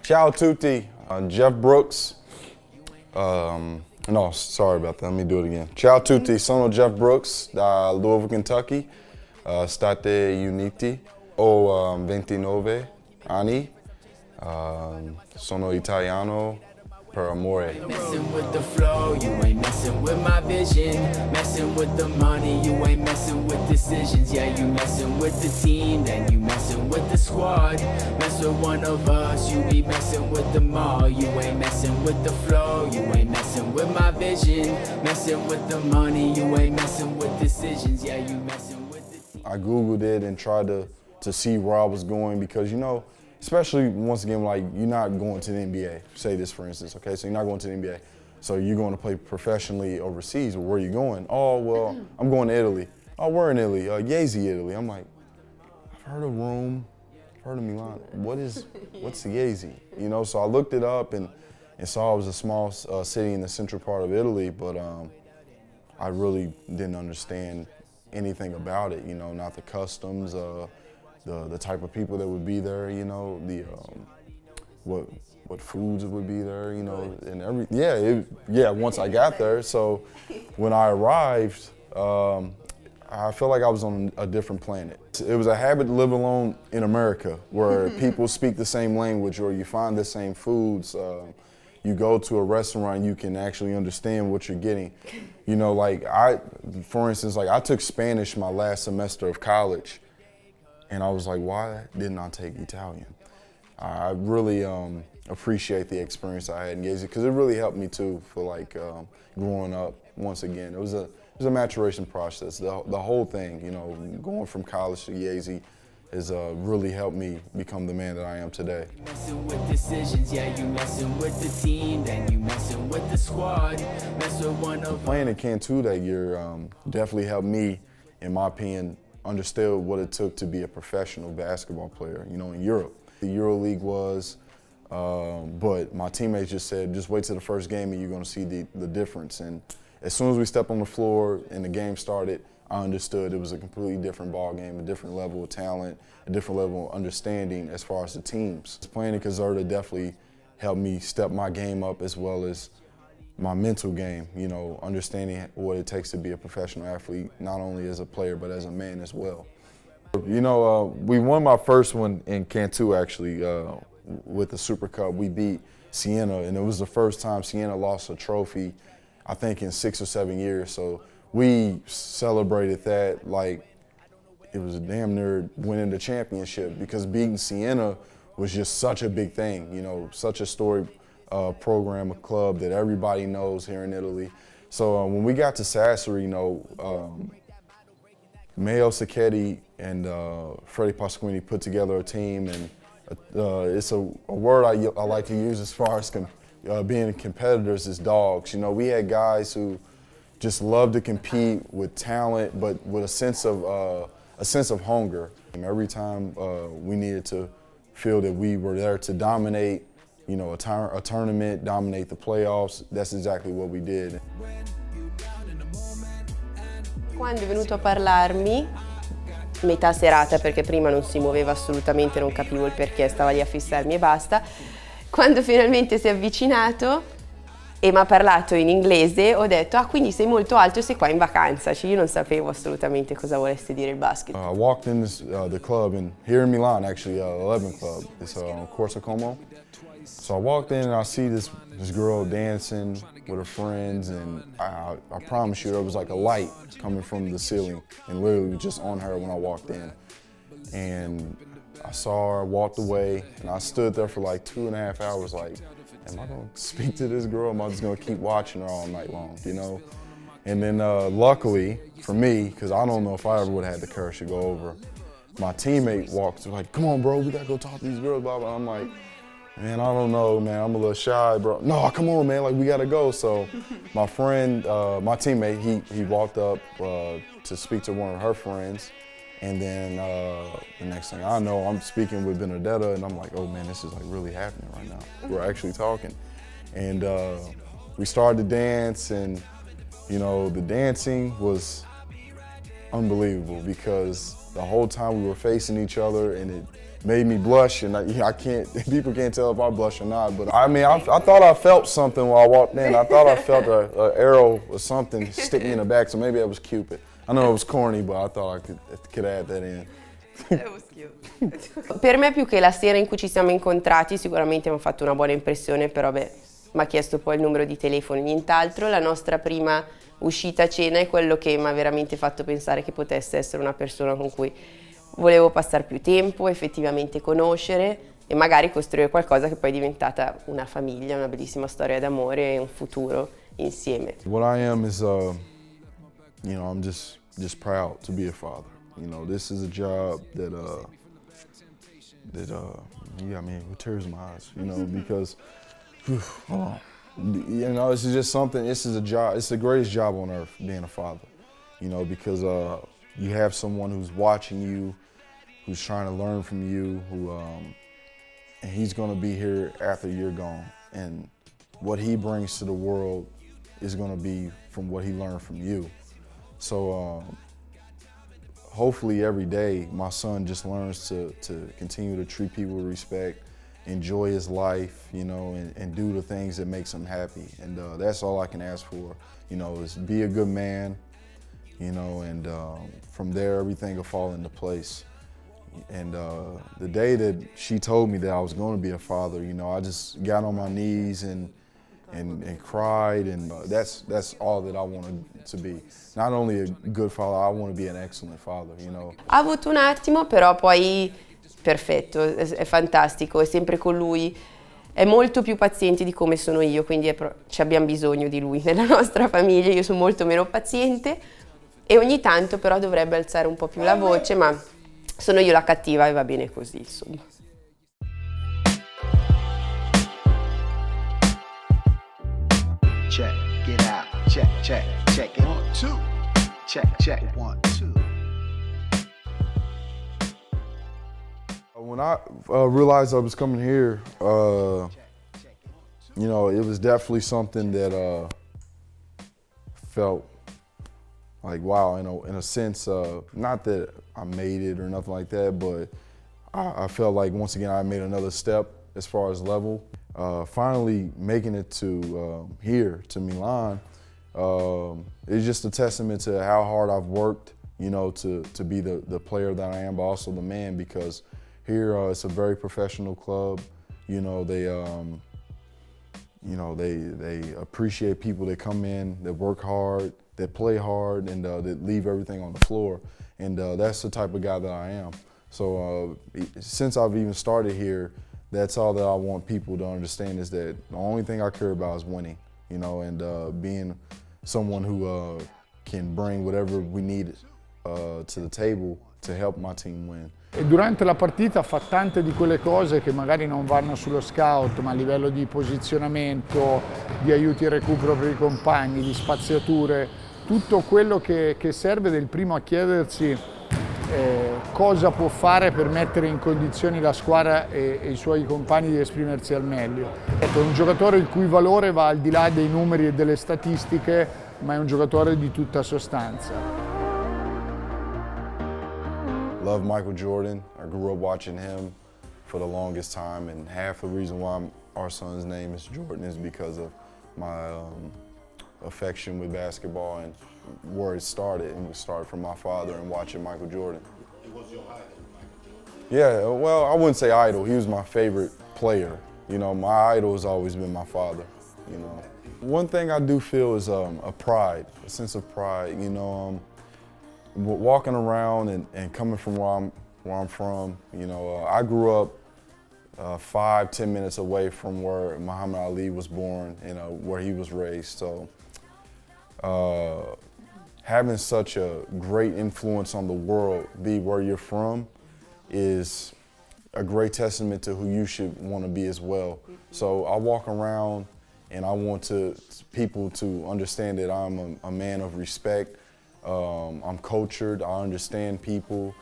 Ciao tutti, Jeff Brooks. No, sorry about that, let me do it again. Ciao tutti, sono Jeff Brooks da Louisville, Kentucky. State uniti. Ho 29 anni. Sono italiano per amore. Messing with the flow, you ain't messing with my vision. Messing with the money, you ain't messing with decisions. Yeah, you messing with the team, then you messing with the squad. Mess with one of us, you be messing with them all. You ain't messing with the flow, you ain't messing with my vision. Messing with the money, you ain't messing with decisions. Yeah, you messing with the team. I Googled it and tried to see where I was going because, you know, especially once again, like you're not going to the NBA, say this for instance, okay? So you're not going to the NBA. So you're going to play professionally overseas. Well, where are you going? Oh, well, I'm going to Italy. Oh, we're in Italy, Jesi, Italy. I'm like, I've heard of Rome, I've heard of Milano. What's the Jesi? You know, so I looked it up and saw it was a small city in the central part of Italy, but I really didn't understand anything about it, you know, not the customs, the type of people that would be there, you know, the what foods would be there, you know, and once I got there. So when I arrived, I felt like I was on a different planet. It was a habit to live alone in America where people speak the same language or you find the same foods. You go to a restaurant, you can actually understand what you're getting. You know, like for instance, like I took Spanish my last semester of college. And I was like, why didn't I take Italian? I really appreciate the experience I had in Jesi because it really helped me too for like growing up. Once again, it was a maturation process. The whole thing, you know, going from college to Jesi has really helped me become the man that I am today. You messing with decisions, yeah, you messing with the team, then you messing with the squad. Mess with one of Playing in Cantu that year definitely helped me, in my opinion, understood what it took to be a professional basketball player, you know, in Europe. The EuroLeague was, but my teammates just said, just wait till the first game and you're gonna see the difference. And as soon as we stepped on the floor and the game started, I understood it was a completely different ball game, a different level of talent, a different level of understanding as far as the teams. Playing in Caserta definitely helped me step my game up as well as my mental game, you know, understanding what it takes to be a professional athlete, not only as a player, but as a man as well. You know, we won my first one in Cantu, actually, with the Super Cup. We beat Siena, and it was the first time Siena lost a trophy, I think, in 6 or 7 years. So we celebrated that like it was damn near winning the championship because beating Siena was just such a big thing, you know, such a story. Program, a club that everybody knows here in Italy. So when we got to Sassari, you know, Mayo Sacchetti and Freddie Pasquini put together a team, and it's a word I like to use as far as being competitors is dogs. You know, we had guys who just loved to compete with talent, but with a sense of hunger. And every time we needed to feel that we were there to dominate, you know, a tournament, dominate the playoffs, that's exactly what we did. Quando è venuto a parlarmi, metà serata, perché prima non si muoveva assolutamente, non capivo il perché, stava lì a fissarmi e basta, quando finalmente si è avvicinato e mi ha parlato in inglese, ho detto, ah, quindi sei molto alto e sei qua in vacanza. Cioè, io non sapevo assolutamente cosa volesse dire il basket. I walked in the club here in Milan, actually, 11 Club. It's Corso Como. So I walked in and I see this girl dancing with her friends, and I promise you there was like a light coming from the ceiling and literally just on her when I walked in. And I saw her, walked away, and I stood there for like 2.5 hours like, am I gonna speak to this girl? Am I just gonna keep watching her all night long, you know? And then luckily for me, because I don't know if I ever would have had the courage to go over, my teammate walked like, come on bro, we gotta go talk to these girls, blah, blah. I'm like, man, I don't know, man, I'm a little shy, bro. No, come on, man, like we gotta go. So my friend, my teammate, he walked up to speak to one of her friends. And then the next thing I know, I'm speaking with Benedetta, and I'm like, oh man, this is like really happening right now. We're actually talking. And we started to dance, and You know, the dancing was unbelievable because the whole time we were facing each other and it made me blush, and I can't, people can't tell if I blush or not, but I mean, I thought I felt something while I walked in. I thought I felt an arrow or something stick me in the back, so maybe that was Cupid. I know it was corny, but I thought I could add that in. Per me più che la sera in cui ci siamo incontrati, sicuramente abbiamo fatto una buona impressione, però beh, mi ha chiesto poi il numero di telefono, nient'altro. La nostra prima uscita a cena è quello che mi ha veramente fatto pensare che potesse essere una persona con cui volevo passare più tempo, effettivamente conoscere e magari costruire qualcosa che poi è diventata una famiglia, una bellissima storia d'amore e un futuro insieme. What I am is, you know, I'm just proud to be a father. You know, this is a job that yeah, I mean, with tears in my eyes, you know, because, you know, this is just something, this is a job, it's the greatest job on earth, being a father, you know, because you have someone who's watching you, who's trying to learn from you, and he's gonna be here after you're gone. And what he brings to the world is gonna be from what he learned from you. So hopefully every day my son just learns to continue to treat people with respect, enjoy his life, you know, and do the things that makes him happy. And that's all I can ask for, you know, is be a good man, you know, and from there everything will fall into place. And the day that she told me that I was going to be a father, you know, I just got on my knees and cried, and that's all that I wanted to be. Not only a good father, I want to be an excellent father, you know. Ha avuto un attimo, però poi perfetto, è fantastico, è sempre con lui. È molto più paziente di come sono io, quindi ci abbiamo bisogno di lui nella nostra famiglia. Io sono molto meno paziente e ogni tanto però dovrebbe alzare un po' più la voce, ma sono io la cattiva e va bene così, insomma. Check, get out, check, check, check it. 1, 2, check, check, 1, 2. When I realized I was coming here, you know, it was definitely something that felt like, wow, in a sense, not that I made it or nothing like that, but I felt like once again I made another step as far as level. Finally making it to here, to Milan, it's just a testament to how hard I've worked, you know, to be the player that I am, but also the man, because here it's a very professional club. You know, they appreciate people that come in, that work hard, that play hard, and that leave everything on the floor. And that's the type of guy that I am. So since I've even started here, that's all that I want people to understand, is that the only thing I care about is winning, you know, and being someone who can bring whatever we need to the table to help my team win. E durante la partita fa tante di quelle cose che magari non vanno sullo scout, ma a livello di posizionamento, di aiuti e recupero per i compagni, di spaziature, tutto quello che serve del primo a chiedersi cosa può fare per mettere in condizioni la squadra e i suoi compagni di esprimersi al meglio. Ecco, è un giocatore il cui valore va al di là dei numeri e delle statistiche, ma è un giocatore di tutta sostanza. Love Michael Jordan. I grew up watching him for the longest time, and half the reason why our son's name is Jordan is because of my affection with basketball and where it started. And it started from my father and watching Michael Jordan. It was your idol, Michael Jordan? Yeah, well, I wouldn't say idol. He was my favorite player. You know, my idol has always been my father, you know. One thing I do feel is a pride, a sense of pride, you know. Walking around and coming from where I'm from, you know, I grew up 5-10 minutes away from where Muhammad Ali was born and where he was raised. So having such a great influence on the world, be where you're from, is a great testament to who you should want to be as well. So I walk around and I want people to understand that I'm a man of respect. I'm cultured, I understand people.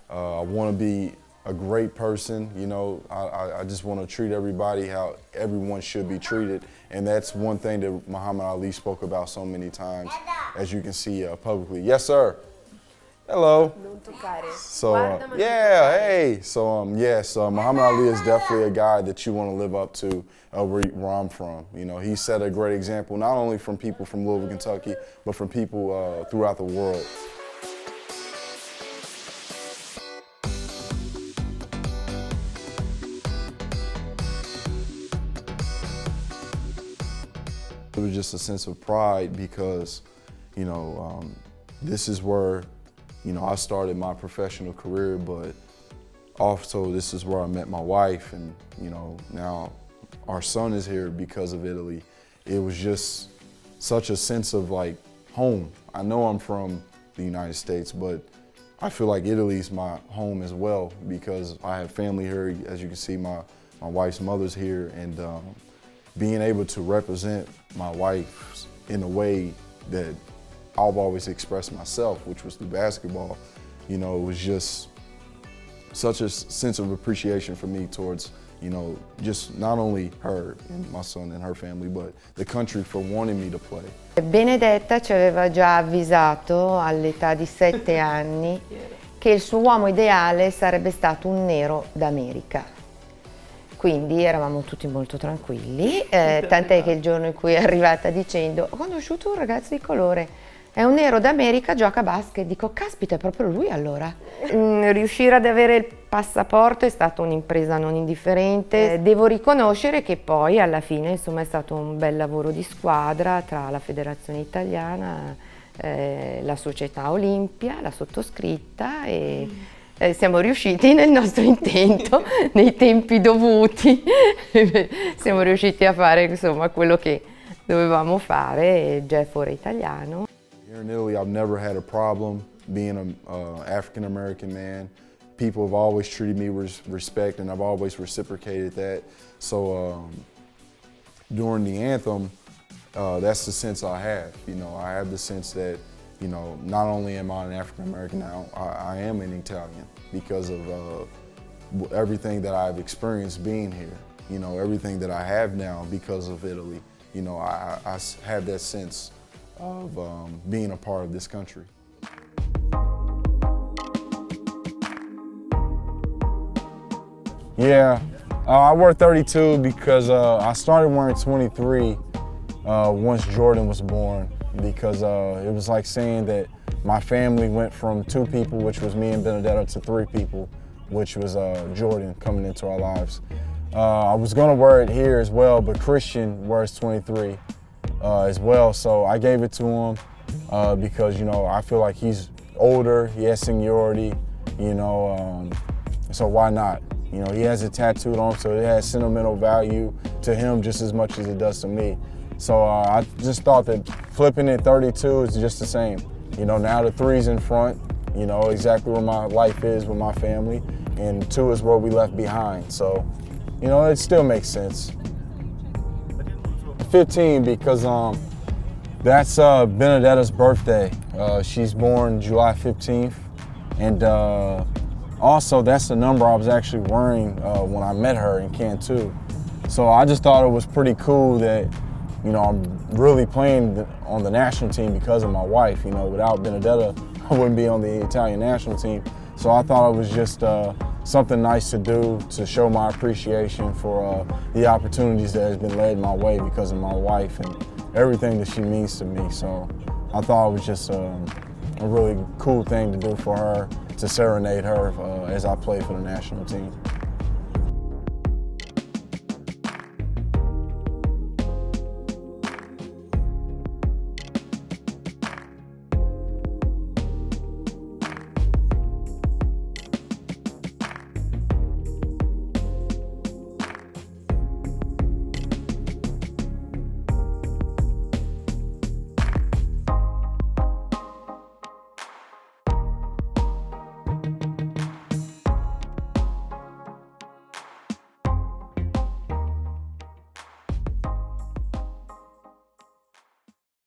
I want to be a great person. You know, I just want to treat everybody how everyone should be treated. And that's one thing that Muhammad Ali spoke about so many times, as you can see publicly. Yes, sir. Hello. Non toccare. So, Guarda, ma non yeah, toccare. hey. So, yes, Muhammad Ali is definitely a guy that you want to live up to where I'm from. You know, he set a great example, not only from people from Louisville, Kentucky, but from people throughout the world. It was just a sense of pride because, you know, this is where, you know, I started my professional career, but also this is where I met my wife, and, you know, now our son is here because of Italy. It was just such a sense of like home. I know I'm from the United States, but I feel like Italy's my home as well because I have family here. As you can see, my wife's mother's here, and being able to represent my wife in a way that I've always expressed myself, which was through basketball, you know, it was just such a sense of appreciation for me towards, you know, just not only her and my son and her family, but the country for wanting me to play. Benedetta ci aveva già avvisato all'età di 7 anni che il suo uomo ideale sarebbe stato un nero d'America. Quindi eravamo tutti molto tranquilli, tant'è che il giorno in cui è arrivata dicendo ho conosciuto un ragazzo di colore, è un nero d'America, gioca a basket, dico caspita è proprio lui allora. Riuscire ad avere il passaporto è stata un'impresa non indifferente, devo riconoscere che poi alla fine insomma è stato un bel lavoro di squadra tra la federazione italiana, la società Olimpia, la sottoscritta e siamo riusciti nel nostro intento, nei tempi dovuti, siamo riusciti a fare insomma quello che dovevamo fare, Jeff ora italiano. Here in Italy, I've never had a problem being an African-American man. People have always treated me with respect, and I've always reciprocated that. So during the anthem, that's the sense I have. You know, I have the sense that, you know, not only am I an African-American now, I am an Italian because of everything that I've experienced being here. You know, everything that I have now because of Italy. You know, I have that sense of being a part of this country. Yeah, I wear 32 because I started wearing 23 once Jordan was born, because it was like saying that my family went from 2 people, which was me and Benedetta, to 3 people, which was Jordan coming into our lives. I was gonna wear it here as well, but Christian wears 23 as well, so I gave it to him because, you know, I feel like he's older, he has seniority, you know, so why not? You know, he has it tattooed on him, so it has sentimental value to him just as much as it does to me. So I just thought that flipping it 32 is just the same. You know, now the 3's in front, you know, exactly where my life is with my family, and 2 is where we left behind. So, you know, it still makes sense. 15 because that's Benedetta's birthday. She's born July 15th, and also that's the number I was actually wearing when I met her in Cantu. So I just thought it was pretty cool that, you know, I'm really playing on the national team because of my wife. You know, without Benedetta, I wouldn't be on the Italian national team. So I thought it was just something nice to do to show my appreciation for the opportunities that has been led my way because of my wife and everything that she means to me. So I thought it was just a really cool thing to do for her, to serenade her as I play for the national team.